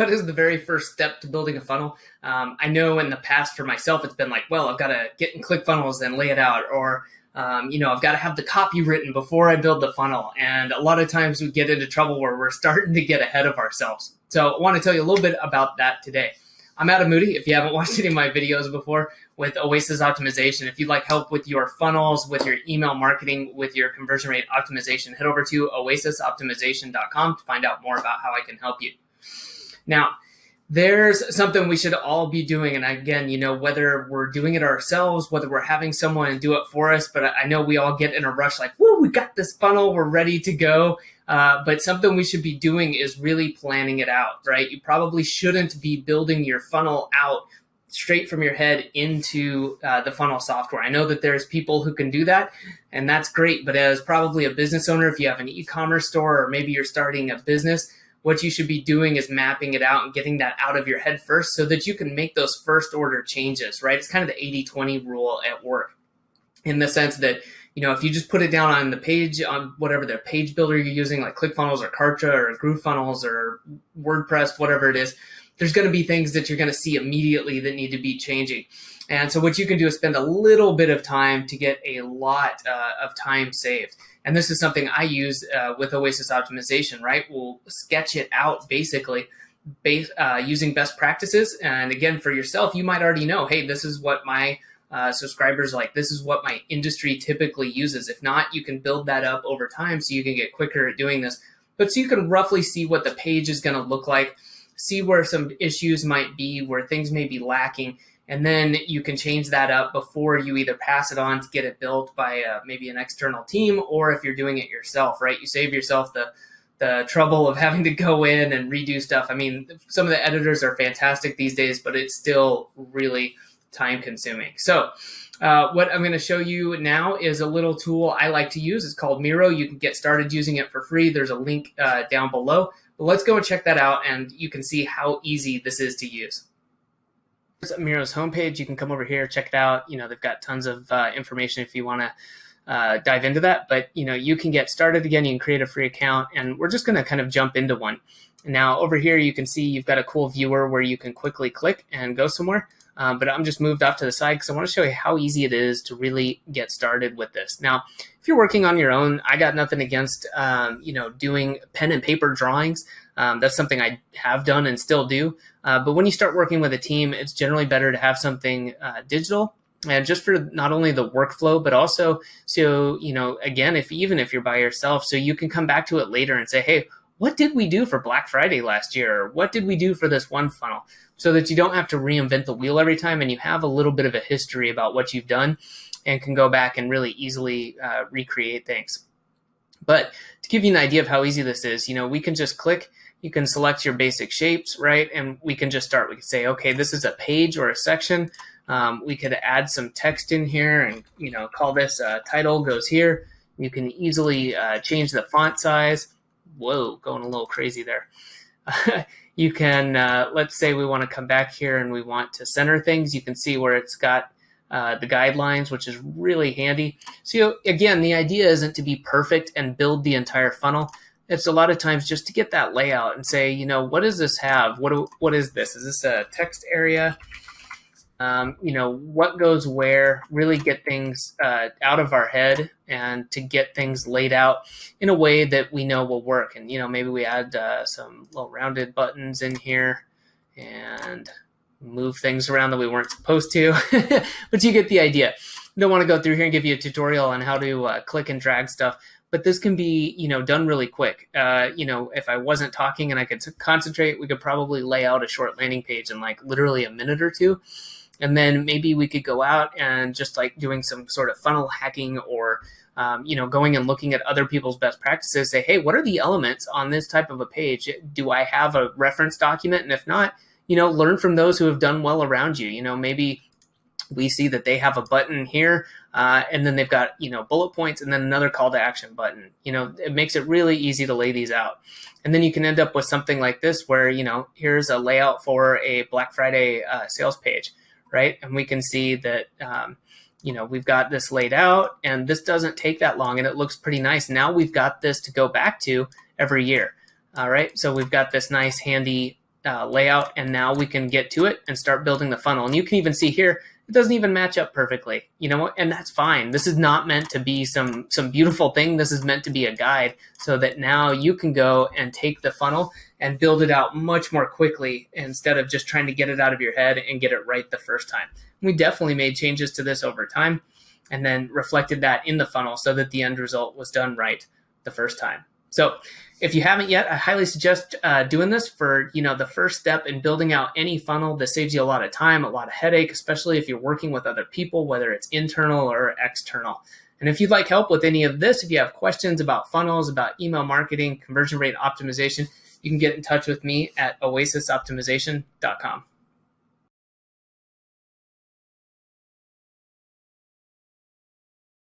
what is the very first step to building a funnel? I know in the past for myself, it's been like, well, I've got to get in ClickFunnels and lay it out, or I've got to have the copy written before I build the funnel. And a lot of times we get into trouble where we're starting to get ahead of ourselves. So I want to tell you a little bit about that today. I'm Adam Moody. If you haven't watched any of my videos before with Oasis Optimization, if you'd like help with your funnels, with your email marketing, with your conversion rate optimization, head over to oasisoptimization.com to find out more about how I can help you. Now, there's something we should all be doing. And again, whether we're doing it ourselves, whether we're having someone do it for us, but I know we all get in a rush like, whoa, we got this funnel, we're ready to go. But something we should be doing is really planning it out, right? You probably shouldn't be building your funnel out straight from your head into the funnel software. I know that there's people who can do that, and that's great. But as probably a business owner, if you have an e-commerce store or maybe you're starting a business, what you should be doing is mapping it out and getting that out of your head first so that you can make those first order changes, right? It's kind of the 80-20 rule at work, in the sense that, if you just put it down on the page, on whatever the page builder you're using, like ClickFunnels or Kartra or GrooveFunnels or WordPress, whatever it is, there's going to be things that you're going to see immediately that need to be changing. And so what you can do is spend a little bit of time to get a lot of time saved. And this is something I use with Oasis Optimization, right? We'll sketch it out basically using best practices. And again, for yourself, you might already know, hey, this is what my subscribers like. This is what my industry typically uses. If not, you can build that up over time so you can get quicker at doing this. But so you can roughly see what the page is going to look like, see where some issues might be, where things may be lacking. And then you can change that up before you either pass it on to get it built by maybe an external team, or if you're doing it yourself, right? You save yourself the trouble of having to go in and redo stuff. I mean, some of the editors are fantastic these days, but it's still really time consuming. So what I'm going to show you now is a little tool I like to use. It's called Miro. You can get started using it for free. There's a link down below. But let's go and check that out, and you can see how easy this is to use. Here's Miro's homepage. You can come over here, check it out. They've got tons of information if you want to dive into that. But, you can get started again. You can create a free account, and we're just going to kind of jump into one. Now, over here, you can see you've got a cool viewer where you can quickly click and go somewhere. But I'm just moved off to the side because I want to show you how easy it is to really get started with this. Now, if you're working on your own, I got nothing against, doing pen and paper drawings. That's something I have done and still do. But when you start working with a team, it's generally better to have something digital, and just for not only the workflow, but also so, again, even if you're by yourself, so you can come back to it later and say, hey, what did we do for Black Friday last year? Or what did we do for this one funnel? So that you don't have to reinvent the wheel every time, and you have a little bit of a history about what you've done and can go back and really easily recreate things. But to give you an idea of how easy this is, we can just click, you can select your basic shapes, right? And we can just start. We can say, okay, this is a page or a section. We could add some text in here and, call this title goes here. You can easily change the font size. Whoa, going a little crazy there. You can, let's say we want to come back here and we want to center things. You can see where it's got the guidelines, which is really handy. So again, the idea isn't to be perfect and build the entire funnel. It's a lot of times just to get that layout and say, what does this have? What is this? Is this a text area? What goes where, really get things out of our head and to get things laid out in a way that we know will work. And, maybe we add some little rounded buttons in here and move things around that we weren't supposed to, but you get the idea. I don't want to go through here and give you a tutorial on how to click and drag stuff, but this can be, done really quick. If I wasn't talking and I could concentrate, we could probably lay out a short landing page in like literally a minute or two. And then maybe we could go out and just like doing some sort of funnel hacking or, going and looking at other people's best practices, say, hey, what are the elements on this type of a page? Do I have a reference document? And if not, learn from those who have done well around you. Maybe we see that they have a button here and then they've got, bullet points and then another call to action button. It makes it really easy to lay these out. And then you can end up with something like this where, here's a layout for a Black Friday sales page. Right? And we can see that, we've got this laid out and this doesn't take that long and it looks pretty nice. Now we've got this to go back to every year. All right. So we've got this nice handy layout, and now we can get to it and start building the funnel. And you can even see here, it doesn't even match up perfectly, and that's fine. This is not meant to be some beautiful thing. This is meant to be a guide so that now you can go and take the funnel and build it out much more quickly instead of just trying to get it out of your head and get it right the first time. We definitely made changes to this over time and then reflected that in the funnel so that the end result was done right the first time. So if you haven't yet, I highly suggest doing this for the first step in building out any funnel. This saves you a lot of time, a lot of headache, especially if you're working with other people, whether it's internal or external. And if you'd like help with any of this, if you have questions about funnels, about email marketing, conversion rate optimization, you can get in touch with me at oasisoptimization.com.